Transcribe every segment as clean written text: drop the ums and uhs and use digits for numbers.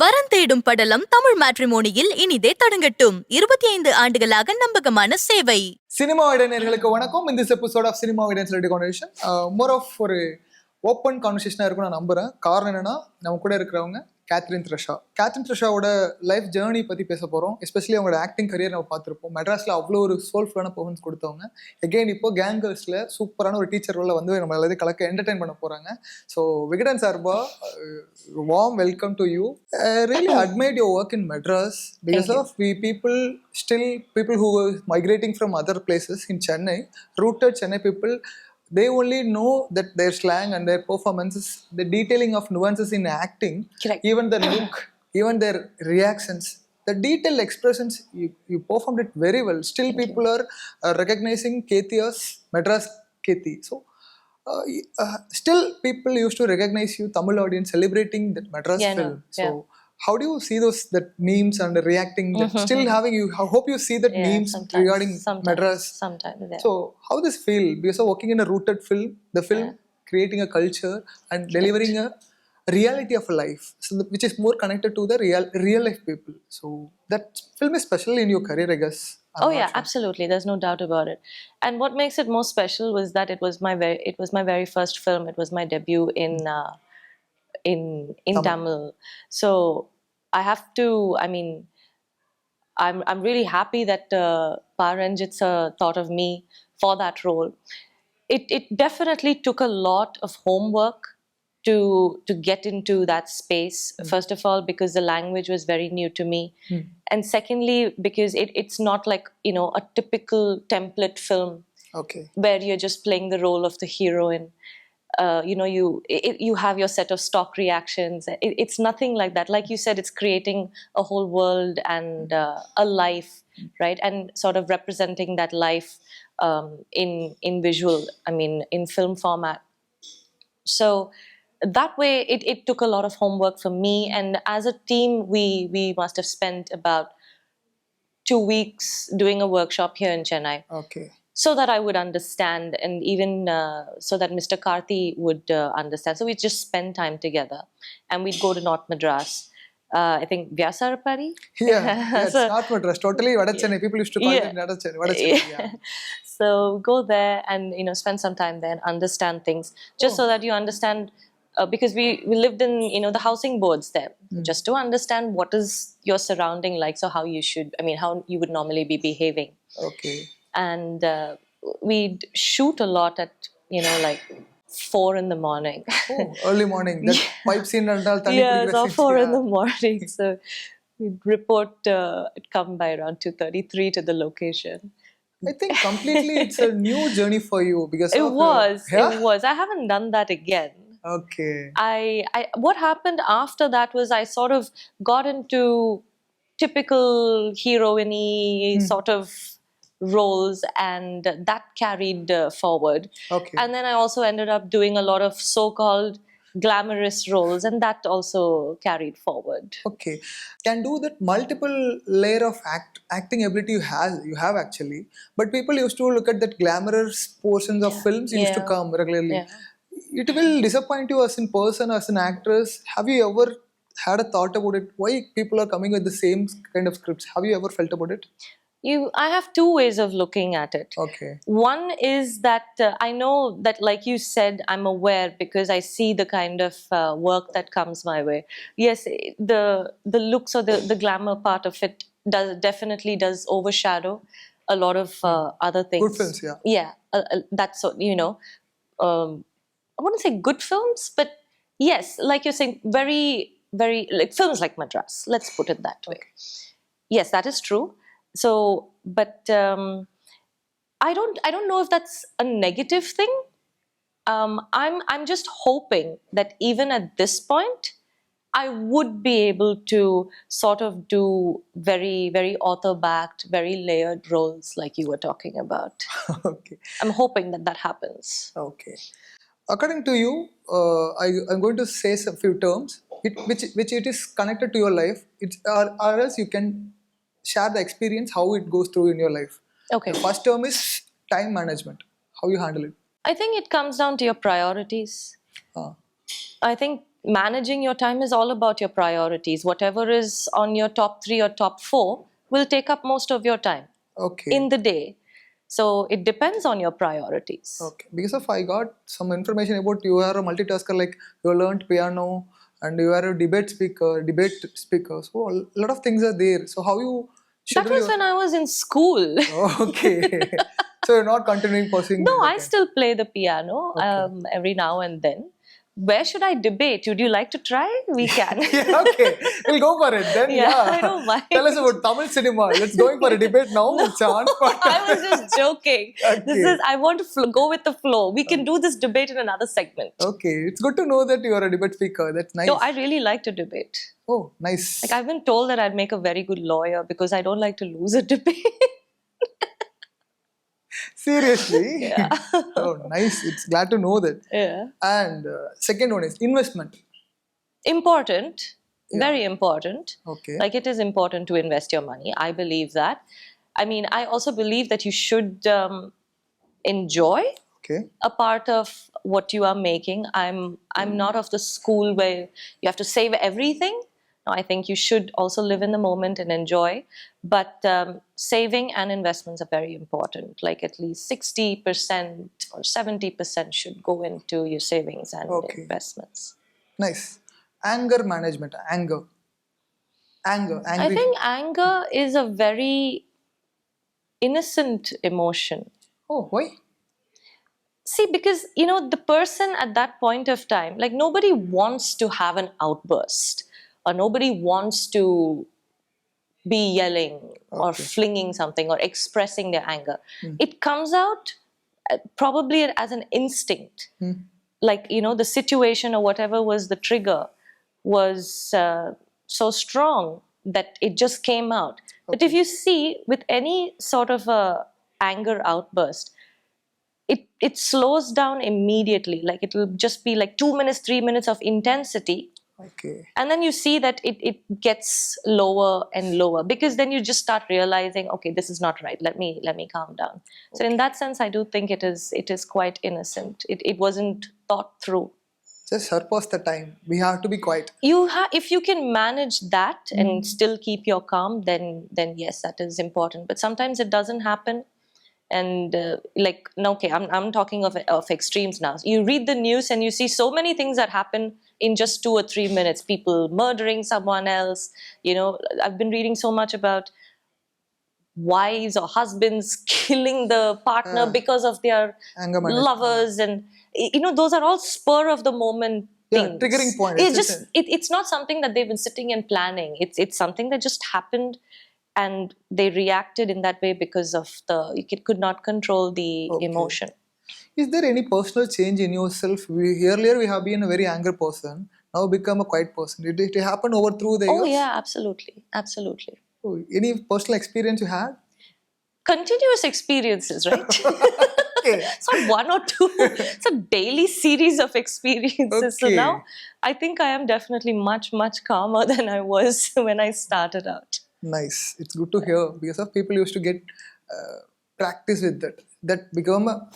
வரன் தேடும் படலம் தமிழ் மேட்ரிமோனியில் இனிதே தொடங்கட்டும். 25 ஆண்டுகளாக நம்பகமான சேவை. சினிமா இடைநேர்களுக்கு வணக்கம். இந்த எபிசோட் ஆஃப் சினிமா இடைநேர் கான்வர்சேஷன் மோர் ஆஃப் ஒரு ஓப்பன் கான்வர்சேஷனாக இருக்கும் நான் நம்புறேன். காரணம் என்னன்னா, நம்ம கூட இருக்கிறவங்க கேத்ரின் த்ரெஷா. கேத்ரின் த்ரெஷாவோட லைஃப் ஜேர்னி பற்றி பேச போகிறோம். எஸ்பெஷலி அவங்களோட ஆக்டிங் கரியர் நம்ம பார்த்துருப்போம். மெட்ராஸில் அவ்வளோ ஒரு சோல்ஃபுல்லான பெர்ஃபார்மன்ஸ் கொடுத்தவங்க. எகெயின் இப்போ கேங்கர்ஸில் சூப்பரான ஒரு டீச்சர் ரோலில் வந்து நம்ம எல்லாத்தையும் கலக்க என்டர்டைன் பண்ண போகிறாங்க. ஸோ விகடன் சார்பா warm welcome to you. I really admired your work in Madras because of people who were migrating from other places in Chennai, rooted Chennai people. They only know that their slang and their performances, the detailing of nuances in acting, correct. Even the look, even their reactions, the detailed expressions, you performed it very well. Still people are recognizing Kethi as Madras Kethi. So still people used to recognize you, Tamil audience celebrating that Madras film. So how do you see that memes and reacting that still having you? I hope you see that memes regarding Madras. Sometimes. Yeah. So how this feel? Because of working in a rooted film, the film creating a culture and delivering a reality of a life, so which is more connected to the real life people. So that film is special in your career, I guess. Absolutely. There's no doubt about it. And what makes it more special was that it was my very first film. It was my debut in Tamil. So I have to. I mean, I'm really happy that Paranjit thought of me for that role. It definitely took a lot of homework to get into that space. First of all, because the language was very new to me, and secondly, because it's not like, a typical template film, where you're just playing the role of the heroine. You have your set of stock reactions. It's nothing like that. Like you said, it's creating a whole world and a life, right? And sort of representing that life in visual. I mean, in film format. So that way, it took a lot of homework for me. And as a team, we must have spent about 2 weeks doing a workshop here in Chennai. Okay. So that I would understand, and even so that Mr. Karthi would understand. So we just spend time together, and we'd go to North Madras. I think Vyasarapari. It's North Madras. Totally Vadachennai. People used to call it Vadachennai. Yeah. So go there and spend some time there and understand things, just so that you understand. Because we lived in the housing boards there, just to understand what is your surrounding like. So how you would normally be behaving. Okay. And we'd shoot a lot at like 4 in the morning. Oh, early morning. That pipe scene and all. So 4 in the morning. So we'd report, come by around 2:33 to the location. I think completely it's a new journey for you because it was. I haven't done that again. Okay. What happened after that was I sort of got into typical heroine-y sort of roles, and that carried forward. Okay. And then I also ended up doing a lot of so-called glamorous roles, and that also carried forward. Okay. Can do that multiple layer of acting ability you have actually, but people used to look at that glamorous portions of films used to come regularly. It will disappoint you as in person, as an actress. Have you ever had a thought about it? Why people are coming with the same kind of scripts? Have you ever felt about it? I have 2 ways of looking at it. Okay. One is that I know that, like you said, I'm aware because I see the kind of work that comes my way. Yes, the looks or the glamour part of it definitely does overshadow a lot of other things. Good films, yeah. Yeah, that's I wouldn't say good films, but yes, like you're saying, very, very like films like Madras. Let's put it that way. Okay. Yes, that is true. So, but I don't know if that's a negative thing. I'm just hoping that even at this point, I would be able to sort of do very, very author-backed, very layered roles like you were talking about. Okay. I'm hoping that happens. Okay. According to you, I'm going to say some few terms which it is connected to your life. Or else you can share the experience, how it goes through in your life. Okay. The first term is time management. How you handle it? I think it comes down to your priorities. I think managing your time is all about your priorities. Whatever is on your top 3 or top 4 will take up most of your time Okay. in the day. So it depends on your priorities. Okay. Because of I got some information about you are a multitasker, like you learned piano and you are a debate speaker. So a lot of things are there. So how you That schedule was when I was in school. Okay. So you're not continuing pursuing No, I that. still play the piano Okay. every now and then. Where should I debate? Would you like to try? We can. Yeah, okay. We'll go for it then. Yeah, Yeah. I don't mind. Tell us about Tamil cinema. Let's going for a debate now. No, It's on spot. I was just joking. This Okay. is, I want to go with the flow. We can do this debate in another segment. Okay. It's good to know that you are a debate speaker. That's nice. No, I really like to debate. Oh, nice. Like, I've been told that I'd make a very good lawyer because I don't like to lose a debate. Seriously? Yeah. Oh, nice. It's glad to know that. Yeah. And second one is investment. Important. Yeah. Very important. Okay. Like, it is important to invest your money. I believe that. I mean, I also believe that you should enjoy Okay. a part of what you are making. I'm not of the school where you have to save everything. No, I think you should also live in the moment and enjoy. But saving and investments are very important. Like, at least 60% or 70% should go into your savings and Okay. investments. Nice. Anger management. Anger. Angry. I think anger is a very innocent emotion. Oh, why? See, because, the person at that point of time, like, nobody wants to have an outburst or nobody wants to be yelling or Okay. flinging something or expressing their anger. It comes out probably as an instinct. Like, the situation or whatever was the trigger was so strong that it just came out. But if you see, with any sort of a anger outburst, it slows down immediately. Like, it will just be like 2 minutes, 3 minutes of intensity. Okay. And then you see that it gets lower and lower, because then you just start realizing, okay, this is not right. Let me calm down. So in that sense, I do think it is quite innocent. It wasn't thought through. Just surpass the time. We have to be quiet. If you can manage that and still keep your calm, then yes, that is important. But sometimes it doesn't happen. And I'm talking of extremes now. You read the news and you see so many things that happen in just 2 or 3 minutes. People murdering someone else. I've been reading so much about wives or husbands killing the partner because of their Anger management. lovers, and those are all spur of the moment things. Triggering point. It's not something that they've been sitting and planning. It's something that just happened. And they reacted in that way because of it could not control the emotion. Is there any personal change in yourself? Earlier we have been a very angry person. Now become a quiet person. Did it happen over through the years? Oh yeah, absolutely. Absolutely. Oh, any personal experience you had? Continuous experiences, right? Okay. It's not one or two. It's a daily series of experiences. So Okay. now I think I am definitely much, much calmer than I was when I started out. Nice. It's good to hear, because of people used to get practice with that become a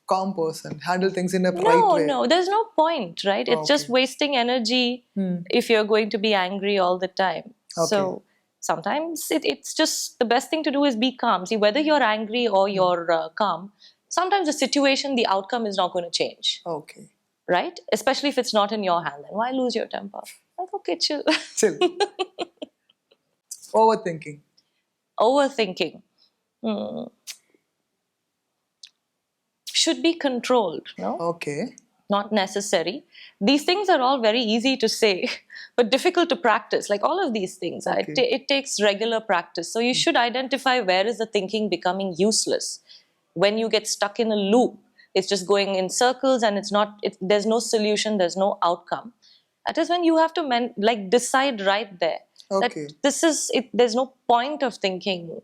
calm person, handle things in a right way. No, there's no point, right? It's just wasting energy if you're going to be angry all the time. Okay. So sometimes it's just the best thing to do is be calm. See, whether you're angry or you're calm, sometimes the situation, the outcome is not going to change. Okay. Right? Especially if it's not in your hand. Then why lose your temper? Like, okay, chill. Chill. Overthinking. Overthinking. Should be controlled, no? Okay. Not necessary. These things are all very easy to say, but difficult to practice. Like all of these things, it takes regular practice. So you should identify where is the thinking becoming useless. When you get stuck in a loop, it's just going in circles and there's no solution, there's no outcome. That is when you have to decide right there. Okay. That there's no point of thinking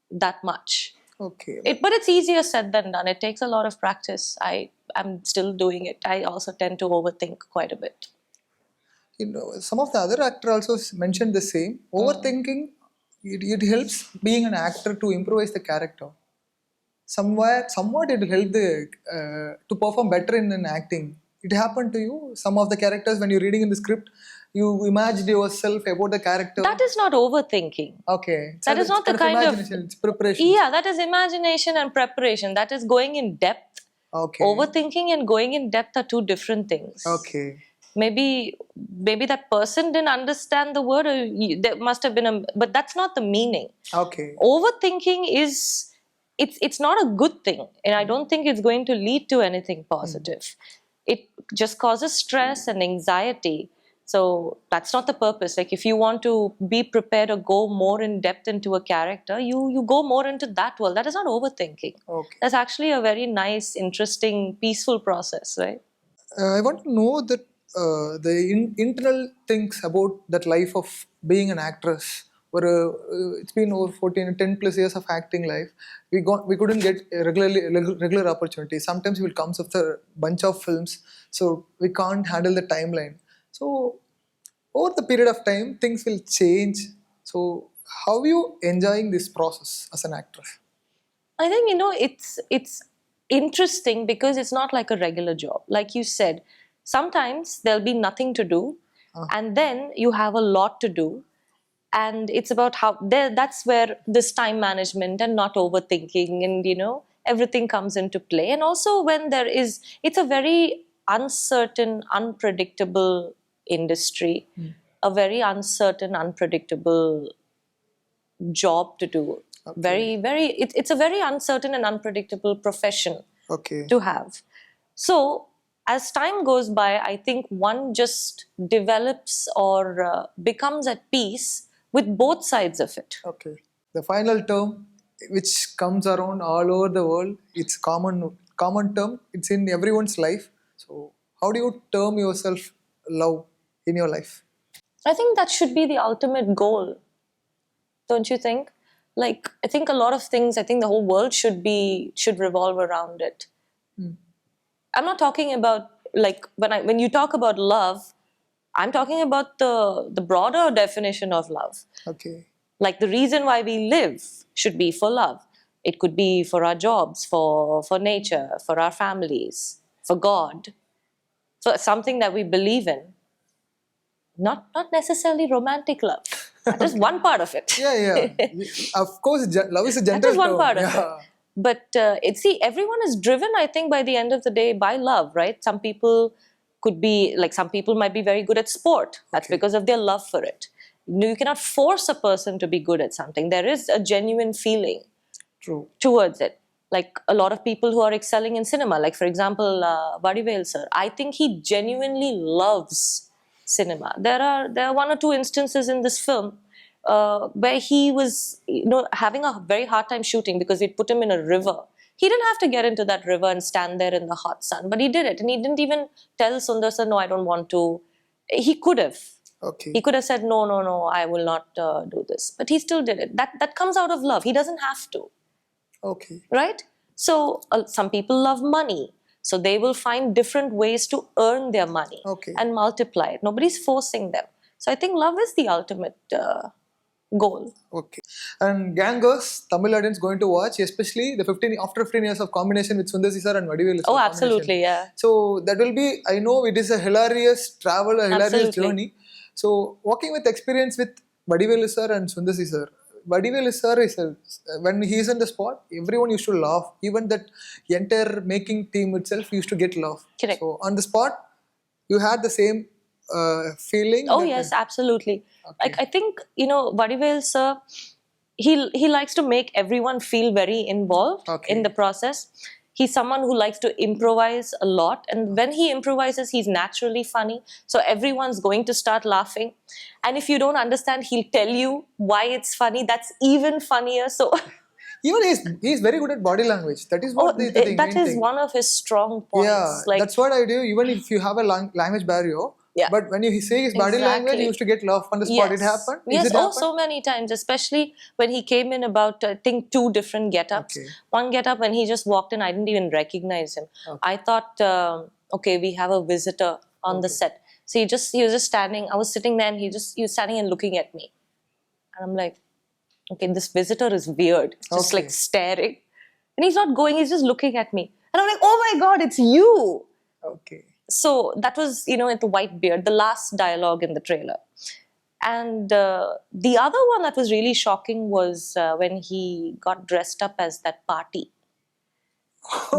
that much. Okay. But it's easier said than done. It takes a lot of practice. I'm still doing it. I also tend to overthink quite a bit. Some of the other actors also mentioned the same. Overthinking, it helps being an actor to improvise the character. Somewhat it will help to perform better in an acting It happened to you? Some of the characters, when you're reading in the script, you imagined yourself about the character. That is not overthinking. Okay. That is not the kind of imagination. It's preparation. Yeah, that is imagination and preparation. That is going in depth. Okay. Overthinking and going in depth are two different things. Okay. Maybe that person didn't understand the word, or there must have been but that's not the meaning. Okay. Overthinking is it's not a good thing, and I don't think it's going to lead to anything positive. It just causes stress and anxiety. So that's not the purpose. Like, if you want to be prepared or go more in depth into a character, you go more into that world. That is not overthinking. Okay. That's actually a very nice, interesting, peaceful process, right? I want to know that the internal things about that life of being an actress. It's been over 10 plus years of acting life. We couldn't get a regular opportunity. Sometimes we will come after a bunch of films, so we can't handle the timeline. So over the period of time, things will change. So how are you enjoying this process as an actress? I think, it's interesting because it's not like a regular job. Like you said, sometimes there'll be nothing to do, and then you have a lot to do. And it's about how that's where this time management and not overthinking and everything comes into play. And also when it's a very uncertain, unpredictable industry, a very uncertain, unpredictable job to do. Okay. It's a very uncertain and unpredictable profession Okay. to have. So as time goes by, I think one just develops or becomes at peace with both sides of it. Okay. The final term, which comes around all over the world, it's common term. It's in everyone's life. So how do you term yourself love in your life? I think that should be the ultimate goal. Don't you think? Like, I think a lot of things, I think the whole world should revolve around it. I'm not talking about, like, when you talk about love, I'm talking about the broader definition of love. Okay. Like, the reason why we live should be for love. It could be for our jobs, for nature, for our families, for God, for something that we believe in. Not necessarily romantic love. That is one part of it. Yeah. Of course, love is a general That is one term. part of it. But everyone is driven, I think, by the end of the day, by love, right? Some people might be very good at sport. That's because of their love for it. You cannot force a person to be good at something. There is a genuine feeling towards it. Like, a lot of people who are excelling in cinema, like, for example, Vadivelu sir, I think he genuinely loves cinema. There are one or two instances in this film where he was having a very hard time shooting because we put him in a river. He didn't have to get into that river and stand there in the hot sun, but he did it. And he didn't even tell Sundar sir, no, I don't want to. He could have. Okay. He could have said, no, I will not do this. But he still did it. That comes out of love. He doesn't have to. Okay. Right? So some people love money. So they will find different ways to earn their money and multiply it. Nobody's forcing them. So I think love is the ultimate goal. Okay. And gangers, Tamil audience going to watch, especially after 15 years of combination with Sundar C sir and Vadivelu sir. Oh, absolutely, yeah. So that will be, I know it is a hilarious travel, a hilarious journey. So working with experience with Vadivelu sir and Sundar C sir, Vadivelu sir when he is on the spot, everyone used to laugh. Even that entire making team itself used to get laugh. Correct. So on the spot, you had the same feeling. Oh yes, absolutely. Okay. Like, I think Vadivelu sir, he likes to make everyone feel very involved in the process. He's someone who likes to improvise a lot, and when he improvises, he's naturally funny, so everyone's going to start laughing. And if you don't understand, he'll tell you why it's funny. That's even funnier. So even he's very good at body language. That is what the thing. That is one of his strong points. Yeah, like, that's what I do. Even if you have a language barrier, but when you say his body language, you used to get laugh on the spot. It happened? Yes, so many times, especially when he came in about, I think, 2 different get-ups. Okay. One get-up, when he just walked in, I didn't even recognize him. I thought, okay, we have a visitor on the set. So he was just standing. I was sitting there, and he was standing and looking at me. And I'm like, okay, this visitor is weird. Just like staring. And he's not going, he's just looking at me. And I'm like, oh my God, it's you. Okay. So that was, with the white beard, the last dialogue in the trailer. And the other one that was really shocking was when he got dressed up as that party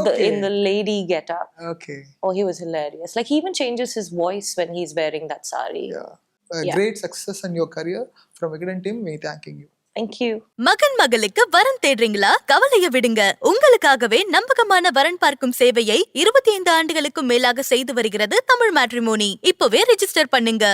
Okay. in the lady getup. Okay. Oh, he was hilarious. Like, he even changes his voice when he's wearing that sari. Yeah. Yeah. Great success in your career. From Vigadan team, me thanking you. Thank you. மகன் மகளுக்கு வரன் தேடுறீங்களா? கவலைய விடுங்க. உங்களுக்காகவே நம்பகமான வரன் பார்க்கும் சேவையை 25 ஆண்டுகளுக்கும் மேலாக செய்து வருகிறது தமிழ் மேட்ரிமோனி. இப்பவே ரெஜிஸ்டர் பண்ணுங்க.